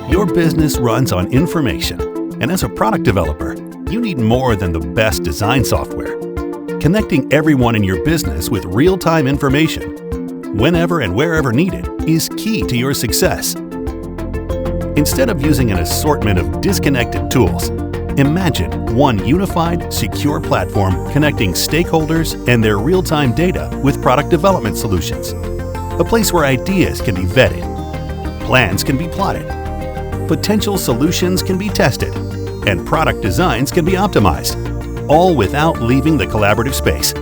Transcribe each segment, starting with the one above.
Your business runs on information, and as a product developer, you need more than the best design software. Connecting everyone in your business with real-time information, whenever and wherever needed, is key to your success. Instead of using an assortment of disconnected tools, imagine one unified, secure platform connecting stakeholders and their real-time data with product development solutions. A place where ideas can be vetted, plans can be plotted, potential solutions can be tested, and product designs can be optimized, all without leaving the collaborative space.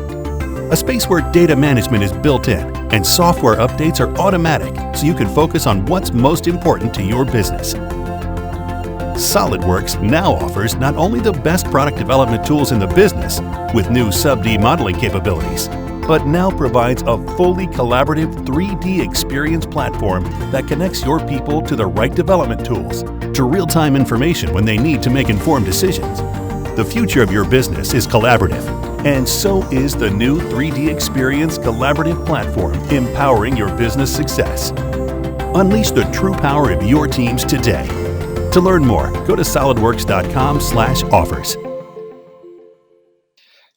A space where data management is built in and software updates are automatic so you can focus on what's most important to your business. Solidworks now offers not only the best product development tools in the business with new sub-D modeling capabilities, but now provides a fully collaborative 3D experience platform that connects your people to the right development tools, to real-time information when they need to make informed decisions. The future of your business is collaborative, and so is the new 3DEXPERIENCE collaborative platform empowering your business success. Unleash the true power of your teams today. To learn more, go to solidworks.com/offers.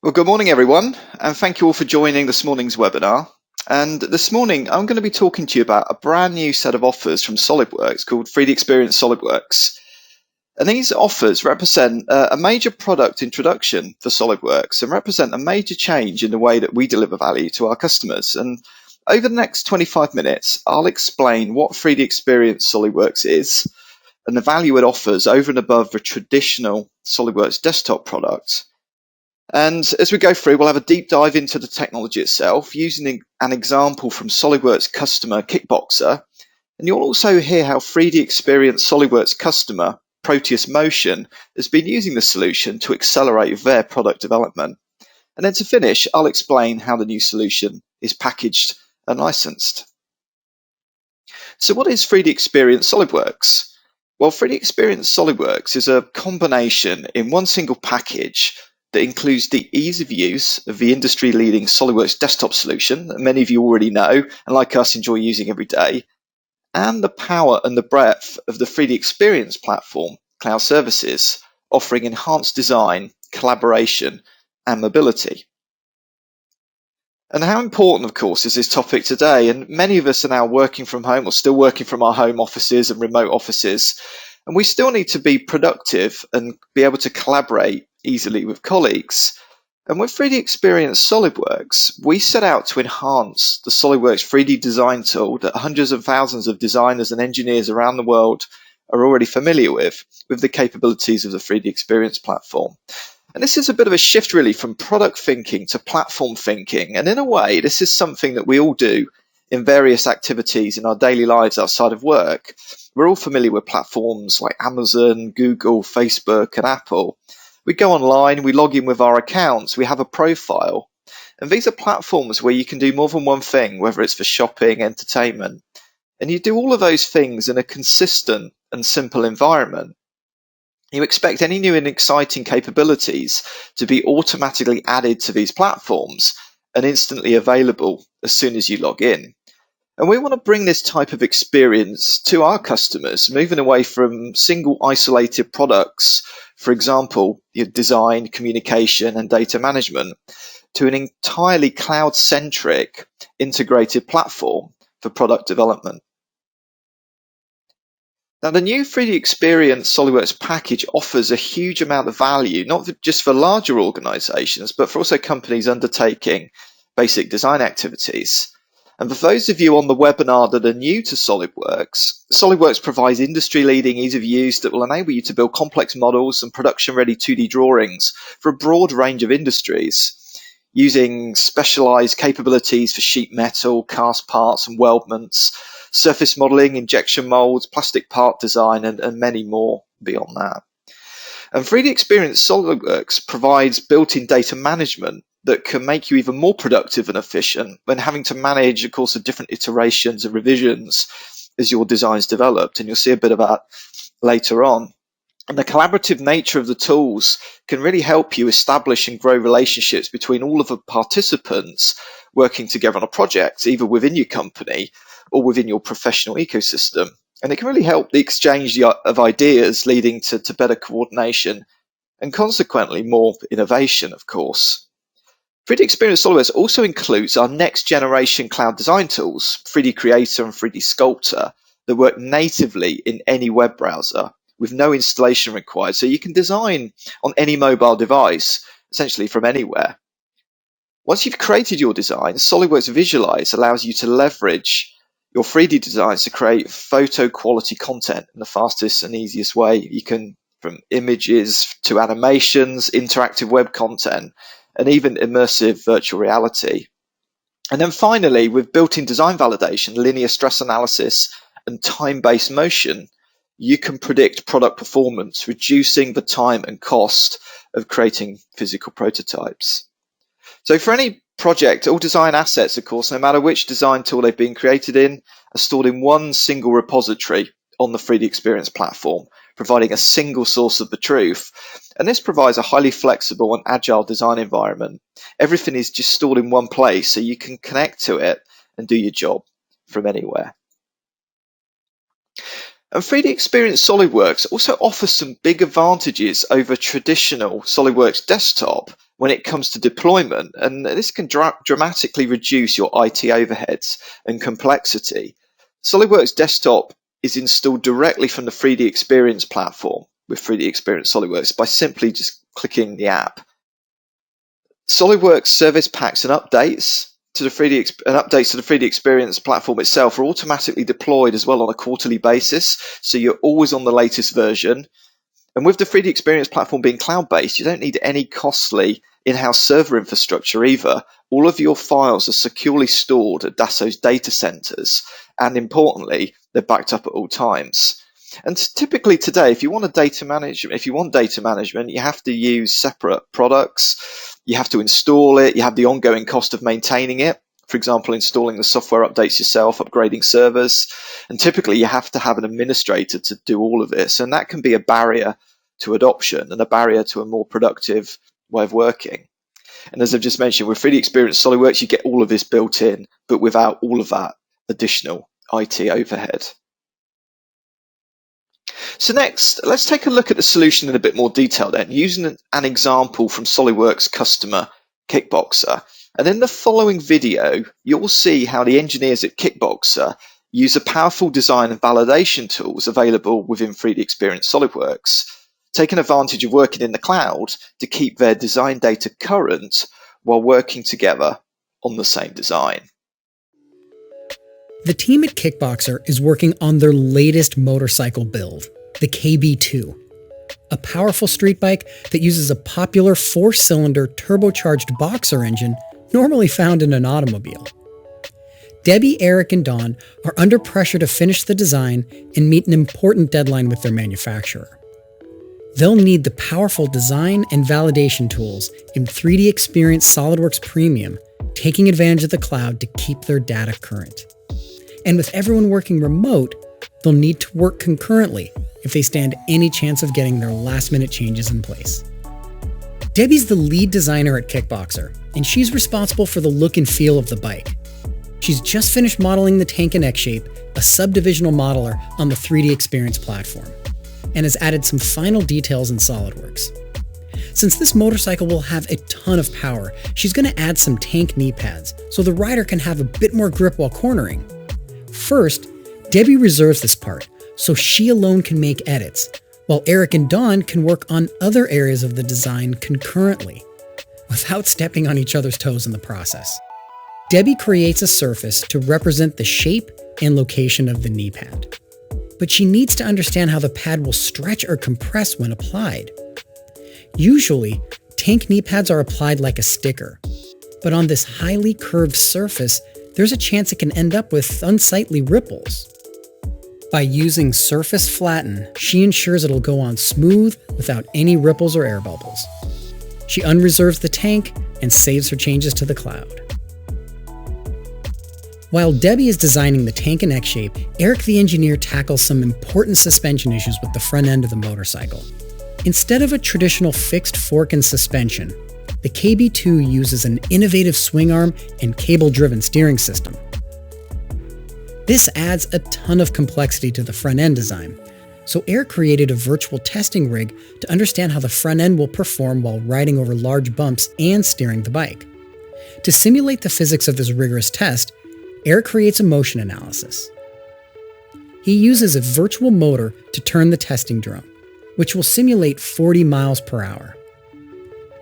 Well, good morning, everyone, and thank you all for joining this morning's webinar. And this morning, I'm going to be talking to you about a brand new set of offers from Solidworks called 3DEXPERIENCE Solidworks. And these offers represent a major product introduction for Solidworks and represent a major change in the way that we deliver value to our customers. And over the next 25 minutes, I'll explain what 3DEXPERIENCE Solidworks is and the value it offers over and above the traditional Solidworks desktop product. And as we go through, we'll have a deep dive into the technology itself using an example from Solidworks customer Kickboxer. And you'll also hear how 3DEXPERIENCE Solidworks customer Proteus Motion has been using the solution to accelerate their product development. And then to finish, I'll explain how the new solution is packaged and licensed. So what is 3DEXPERIENCE Solidworks? Well, 3DEXPERIENCE Solidworks is a combination in one single package that includes the ease of use of the industry-leading Solidworks desktop solution that many of you already know and like us enjoy using every day, and the power and the breadth of the 3DEXPERIENCE platform cloud services, offering enhanced design, collaboration, and mobility. And how important, of course, is this topic today? And many of us are now working from home or still working from our home offices and remote offices. And we still need to be productive and be able to collaborate easily with colleagues. And with 3DEXPERIENCE Solidworks, we set out to enhance the Solidworks 3D design tool that hundreds of thousands of designers and engineers around the world are already familiar with the capabilities of the 3DEXPERIENCE platform. And this is a bit of a shift really from product thinking to platform thinking. And in a way, this is something that we all do in various activities in our daily lives outside of work. We're all familiar with platforms like Amazon, Google, Facebook, and Apple. We go online, we log in with our accounts, we have a profile. And these are platforms where you can do more than one thing, whether it's for shopping, entertainment. And you do all of those things in a consistent and simple environment. You expect any new and exciting capabilities to be automatically added to these platforms and instantly available as soon as you log in. And we want to bring this type of experience to our customers, moving away from single isolated products, for example, your design, communication, and data management, to an entirely cloud-centric integrated platform for product development. Now, the new 3DEXPERIENCE Solidworks package offers a huge amount of value, not just for larger organizations, but for also companies undertaking basic design activities. And for those of you on the webinar that are new to Solidworks, Solidworks provides industry-leading ease of use that will enable you to build complex models and production-ready 2D drawings for a broad range of industries, using specialized capabilities for sheet metal, cast parts and weldments, surface modeling, injection molds, plastic part design, and many more beyond that. And 3DEXPERIENCE Solidworks provides built-in data management that can make you even more productive and efficient when having to manage, of course, the different iterations and revisions as your design's developed. And you'll see a bit of that later on. And the collaborative nature of the tools can really help you establish and grow relationships between all of the participants working together on a project, either within your company or within your professional ecosystem. And it can really help the exchange of ideas, leading to better coordination and consequently more innovation, of course. 3D Experience SolidWorks also includes our next generation cloud design tools, 3D Creator and 3D Sculptor, that work natively in any web browser with no installation required. So you can design on any mobile device, essentially from anywhere. Once you've created your design, SolidWorks Visualize allows you to leverage your 3D designs to create photo quality content in the fastest and easiest way. You can, from images to animations, interactive web content, and even immersive virtual reality. And then finally, with built-in design validation, linear stress analysis, and time-based motion, you can predict product performance, reducing the time and cost of creating physical prototypes. So for any project, all design assets, of course, no matter which design tool they've been created in, are stored in one single repository on the 3D Experience platform, providing a single source of the truth. And this provides a highly flexible and agile design environment. Everything is just stored in one place, so you can connect to it and do your job from anywhere. And 3D Experience SolidWorks also offers some big advantages over traditional SolidWorks desktop when it comes to deployment, and this can dramatically reduce your IT overheads and complexity. SolidWorks Desktop is installed directly from the 3D Experience platform with 3D Experience SolidWorks by simply just clicking the app. SolidWorks service packs and updates to the 3D Experience platform itself are automatically deployed as well on a quarterly basis, so you're always on the latest version. And with the 3D Experience platform being cloud-based, you don't need any costly in-house server infrastructure either. All of your files are securely stored at Dassault's data centers, and importantly, they're backed up at all times. And typically today, if you want data management, you have to use separate products. You have to install it. You have the ongoing cost of maintaining it. For example, installing the software updates yourself, upgrading servers. And typically you have to have an administrator to do all of this. And that can be a barrier to adoption and a barrier to a more productive way of working. And as I've just mentioned, with 3D Experience SolidWorks, you get all of this built in, but without all of that additional IT overhead. So next, let's take a look at the solution in a bit more detail then, using an example from SolidWorks customer Kickboxer. And in the following video, you'll see how the engineers at Kickboxer use the powerful design and validation tools available within 3D Experience SolidWorks, taking advantage of working in the cloud to keep their design data current while working together on the same design. The team at Kickboxer is working on their latest motorcycle build, the KB2, a powerful street bike that uses a popular 4-cylinder turbocharged boxer engine normally found in an automobile. Debbie, Eric, and Don are under pressure to finish the design and meet an important deadline with their manufacturer. They'll need the powerful design and validation tools in 3D Experience SolidWorks Premium, taking advantage of the cloud to keep their data current. And with everyone working remote, they'll need to work concurrently if they stand any chance of getting their last-minute changes in place. Debbie's the lead designer at Kickboxer, and she's responsible for the look and feel of the bike. She's just finished modeling the tank and X-Shape, a subdivisional modeler on the 3D Experience platform, and has added some final details in SolidWorks. Since this motorcycle will have a ton of power, she's going to add some tank knee pads so the rider can have a bit more grip while cornering. First, Debbie reserves this part so she alone can make edits, while Eric and Don can work on other areas of the design concurrently, without stepping on each other's toes in the process. Debbie creates a surface to represent the shape and location of the knee pad, but she needs to understand how the pad will stretch or compress when applied. Usually, tank knee pads are applied like a sticker, but on this highly curved surface, there's a chance it can end up with unsightly ripples. By using Surface Flatten, she ensures it'll go on smooth without any ripples or air bubbles. She unreserves the tank and saves her changes to the cloud. While Debbie is designing the tank and X-Shape, Eric the engineer tackles some important suspension issues with the front end of the motorcycle. Instead of a traditional fixed fork and suspension, the KB2 uses an innovative swing arm and cable-driven steering system. This adds a ton of complexity to the front-end design, so Eric created a virtual testing rig to understand how the front end will perform while riding over large bumps and steering the bike. To simulate the physics of this rigorous test, Eric creates a motion analysis. He uses a virtual motor to turn the testing drum, which will simulate 40 miles per hour.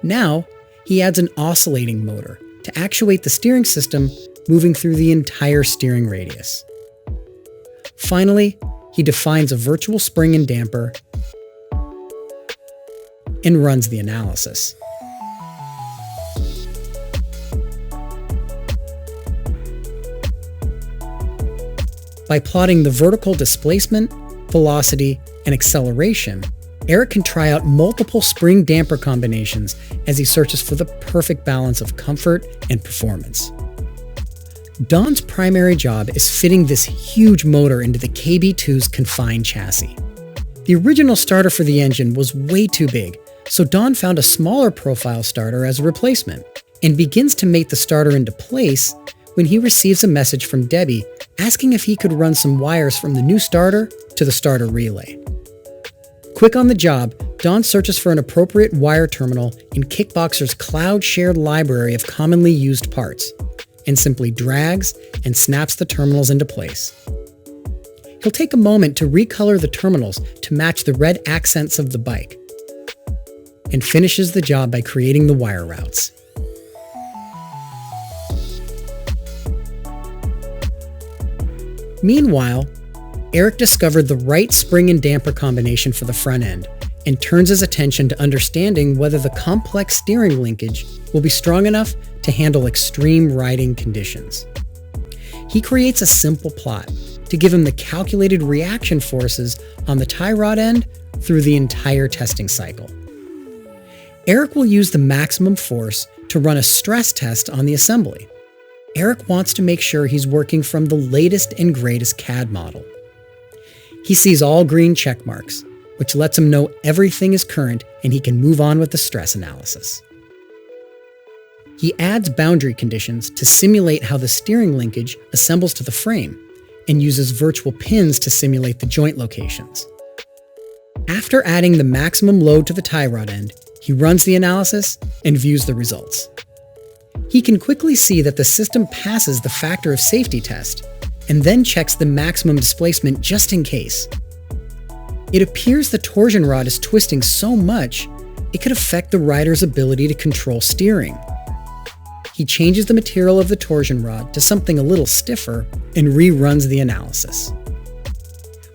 Now, he adds an oscillating motor to actuate the steering system moving through the entire steering radius. Finally, he defines a virtual spring and damper and runs the analysis. By plotting the vertical displacement, velocity, and acceleration, Eric can try out multiple spring damper combinations as he searches for the perfect balance of comfort and performance. Don's primary job is fitting this huge motor into the KB2's confined chassis. The original starter for the engine was way too big, so Don found a smaller profile starter as a replacement, and begins to mate the starter into place when he receives a message from Debbie asking if he could run some wires from the new starter to the starter relay. Quick on the job, Don searches for an appropriate wire terminal in Kickboxer's cloud-shared library of commonly used parts, and simply drags and snaps the terminals into place. He'll take a moment to recolor the terminals to match the red accents of the bike, and finishes the job by creating the wire routes. Meanwhile, Eric discovered the right spring and damper combination for the front end, and turns his attention to understanding whether the complex steering linkage will be strong enough to handle extreme riding conditions. He creates a simple plot to give him the calculated reaction forces on the tie rod end through the entire testing cycle. Eric will use the maximum force to run a stress test on the assembly. Eric wants to make sure he's working from the latest and greatest CAD model. He sees all green check marks, which lets him know everything is current and he can move on with the stress analysis. He adds boundary conditions to simulate how the steering linkage assembles to the frame, and uses virtual pins to simulate the joint locations. After adding the maximum load to the tie rod end, he runs the analysis and views the results. He can quickly see that the system passes the factor of safety test, and then checks the maximum displacement just in case. It appears the torsion rod is twisting so much, it could affect the rider's ability to control steering. He changes the material of the torsion rod to something a little stiffer and reruns the analysis.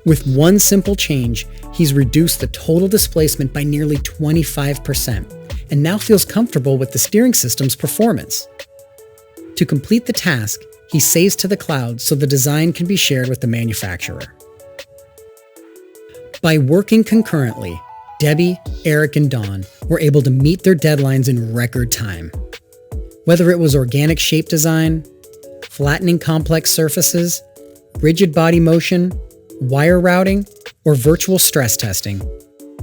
With one simple change, he's reduced the total displacement by nearly 25%, and now feels comfortable with the steering system's performance. To complete the task, he saves to the cloud so the design can be shared with the manufacturer. By working concurrently, Debbie, Eric, and Don were able to meet their deadlines in record time. Whether it was organic shape design, flattening complex surfaces, rigid body motion, wire routing, or virtual stress testing,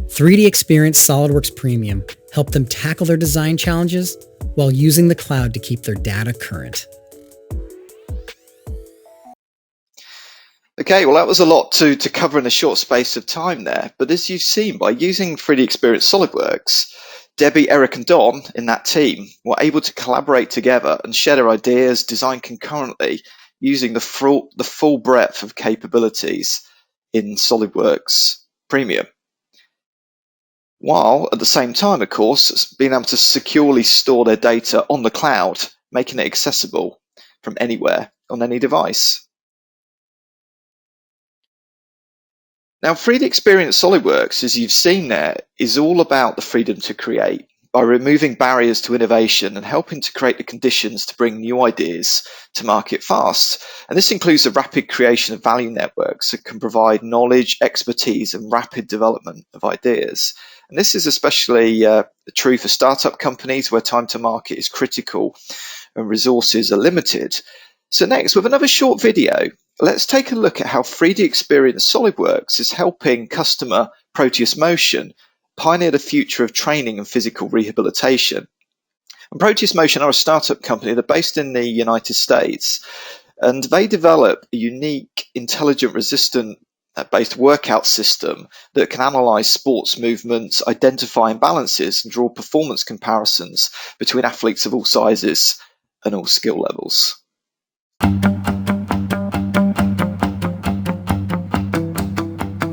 3DEXPERIENCE SolidWorks Premium helped them tackle their design challenges while using the cloud to keep their data current. Okay, well that was a lot to cover in a short space of time there, but as you've seen, by using 3DEXPERIENCE SolidWorks, Debbie, Eric and Don in that team were able to collaborate together and share their ideas, design concurrently, using the full breadth of capabilities in SolidWorks Premium. While at the same time, of course, being able to securely store their data on the cloud, making it accessible from anywhere on any device. Now, 3DEXPERIENCE SolidWorks, as you've seen there, is all about the freedom to create by removing barriers to innovation and helping to create the conditions to bring new ideas to market fast. And this includes the rapid creation of value networks that can provide knowledge, expertise, and rapid development of ideas. And this is especially true for startup companies where time to market is critical and resources are limited. So next, with another short video, let's take a look at how 3DEXPERIENCE SolidWorks is helping customer Proteus Motion pioneer the future of training and physical rehabilitation. And Proteus Motion are a startup company. They're based in the United States, And they develop a unique, intelligent, resistant based workout system that can analyze sports movements, identify imbalances, and draw performance comparisons between athletes of all sizes and all skill levels.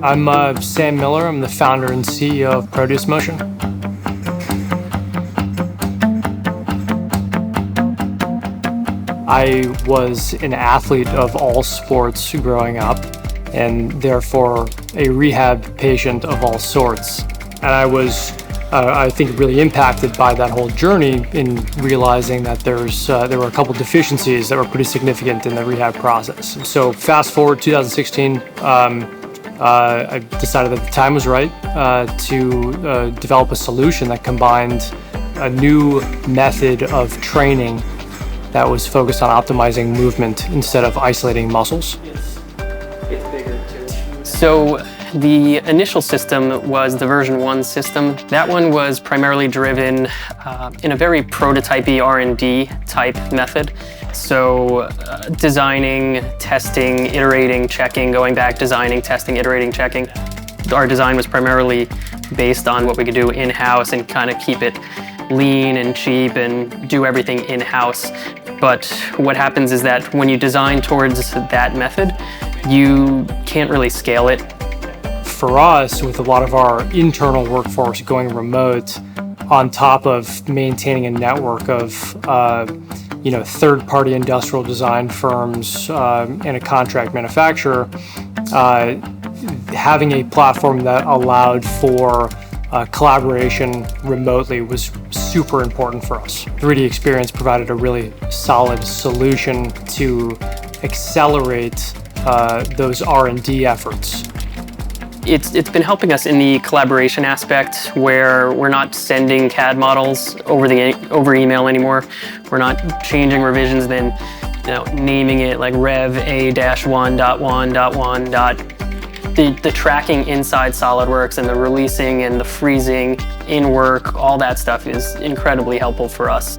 I'm Sam Miller. I'm the founder and CEO of Proteus Motion. I was an athlete of all sports growing up, and therefore a rehab patient of all sorts. And I was, I think, really impacted by that whole journey in realizing that there were a couple deficiencies that were pretty significant in the rehab process. So fast forward 2016, I decided that the time was right to develop a solution that combined a new method of training that was focused on optimizing movement instead of isolating muscles. So the initial system was the version 1 system. That one was primarily driven in a very prototypey R&D type method. So designing, testing, iterating, checking, going back, designing, testing, iterating, checking. Our design was primarily based on what we could do in-house and kind of keep it lean and cheap and do everything in-house. But what happens is that when you design towards that method, you can't really scale it. For us, with a lot of our internal workforce going remote, on top of maintaining a network of third-party industrial design firms and a contract manufacturer, having a platform that allowed for collaboration remotely was super important for us. 3DEXPERIENCE provided a really solid solution to accelerate those R&D efforts. It's been helping us in the collaboration aspect, where we're not sending CAD models over email anymore. We're not changing revisions, then naming it like Rev A-1.1.1. The tracking inside SolidWorks and the releasing and the freezing in work, all that stuff is incredibly helpful for us.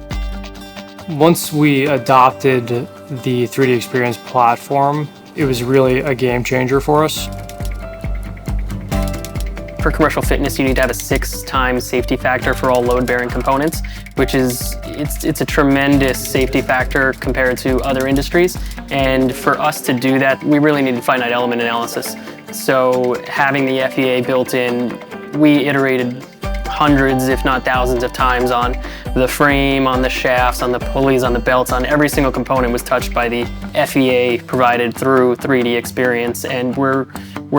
Once we adopted the 3DEXPERIENCE platform, it was really a game changer for us. For commercial fitness, you need to have a 6x safety factor for all load-bearing components, which is it's a tremendous safety factor compared to other industries. And for us to do that, we really needed finite element analysis. So having the FEA built in, we iterated hundreds, if not thousands of times on the frame, on the shafts, on the pulleys, on the belts, on every single component was touched by the FEA provided through 3DEXPERIENCE. And we're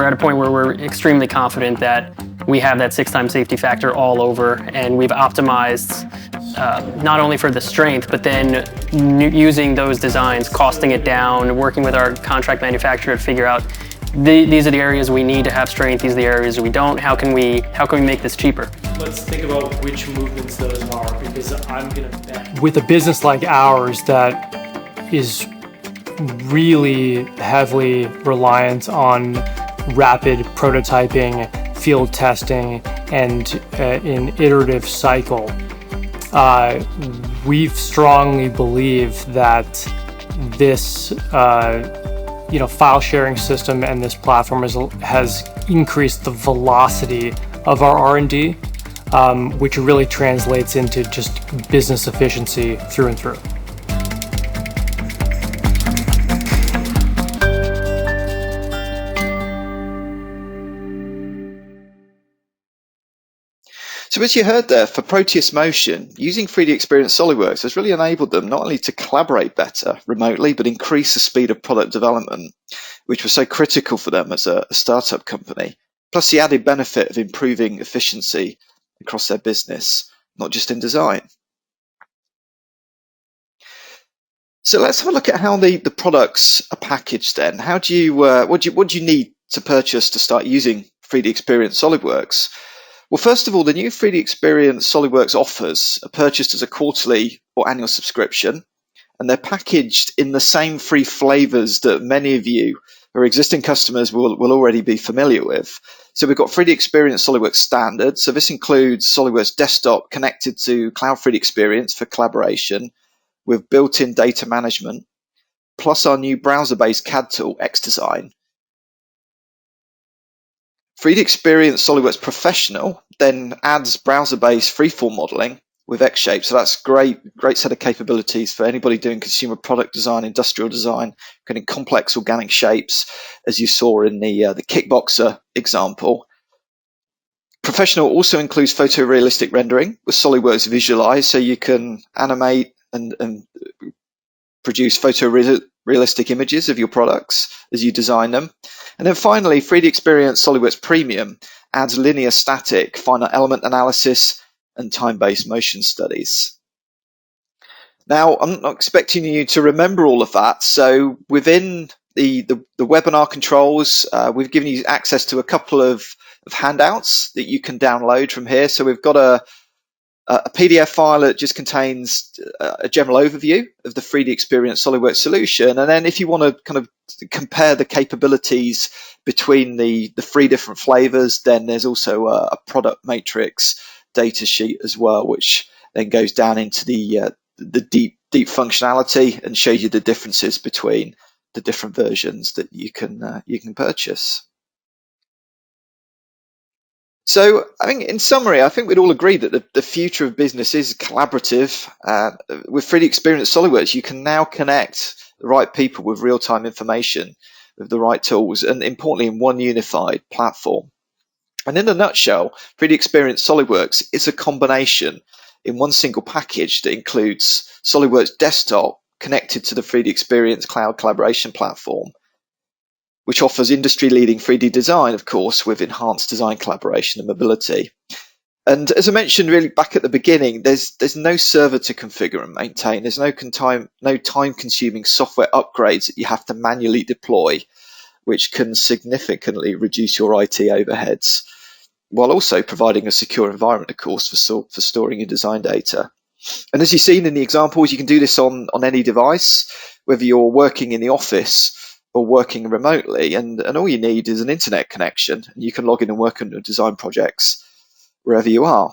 at a point where we're extremely confident that we have that 6x safety factor all over, and we've optimized not only for the strength, but then using those designs, costing it down, working with our contract manufacturer to figure out these are the areas we need to have strength, these are the areas we don't. How can we make this cheaper? Let's think about which movements those are, because I'm gonna bet with a business like ours that is really heavily reliant on rapid prototyping, field testing, and an iterative cycle. We strongly believe that this file sharing system and this platform has increased the velocity of our R&D, which really translates into just business efficiency through and through. So as you heard there, for Proteus Motion, using 3DEXPERIENCE SolidWorks has really enabled them not only to collaborate better remotely, but increase the speed of product development, which was so critical for them as a startup company. Plus the added benefit of improving efficiency across their business, not just in design. So let's have a look at how the products are packaged then. How do you, what do you need to purchase to start using 3DEXPERIENCE SolidWorks? Well, first of all, the new 3DEXPERIENCE SolidWorks offers are purchased as a quarterly or annual subscription, and they're packaged in the same 3 flavors that many of you who are existing customers will already be familiar with. So we've got 3DEXPERIENCE SolidWorks Standard. So this includes SolidWorks Desktop connected to Cloud 3DEXPERIENCE for collaboration with built-in data management. plus our new browser-based CAD tool, XDesign. 3DEXPERIENCE SolidWorks Professional then adds browser-based freeform modeling with X-Shape. So that's great set of capabilities for anybody doing consumer product design, industrial design, creating complex organic shapes, as you saw in the kickboxer example. Professional also includes photorealistic rendering with SolidWorks Visualize, so you can animate and produce photorealistic images of your products as you design them. And then finally, 3DEXPERIENCE SolidWorks Premium adds linear static, finite element analysis, and time-based motion studies. Now, I'm not expecting you to remember all of that, so within the webinar controls, we've given you access to a couple of handouts that you can download from here. So we've got a PDF file that just contains a general overview of the 3DEXPERIENCE SolidWorks solution. And then if you want to kind of compare the capabilities between the three different flavors, then there's also a product matrix data sheet as well, which then goes down into the deep functionality and shows you the differences between the different versions that you can purchase. So, I think in summary, I think we'd all agree that the future of business is collaborative. With 3DEXPERIENCE SolidWorks, you can now connect the right people with real-time information, with the right tools, and importantly, in one unified platform. And in a nutshell, 3DEXPERIENCE SolidWorks is a combination in one single package that includes SolidWorks Desktop connected to the 3DEXPERIENCE Cloud Collaboration Platform, which offers industry-leading 3D design, of course, with enhanced design collaboration and mobility. And as I mentioned really back at the beginning, there's no server to configure and maintain. There's no time-consuming software upgrades that you have to manually deploy, which can significantly reduce your IT overheads, while also providing a secure environment, of course, for storing your design data. And as you've seen in the examples, you can do this on any device, whether you're working in the office or working remotely, and all you need is an internet connection, and you can log in and work on your design projects wherever you are.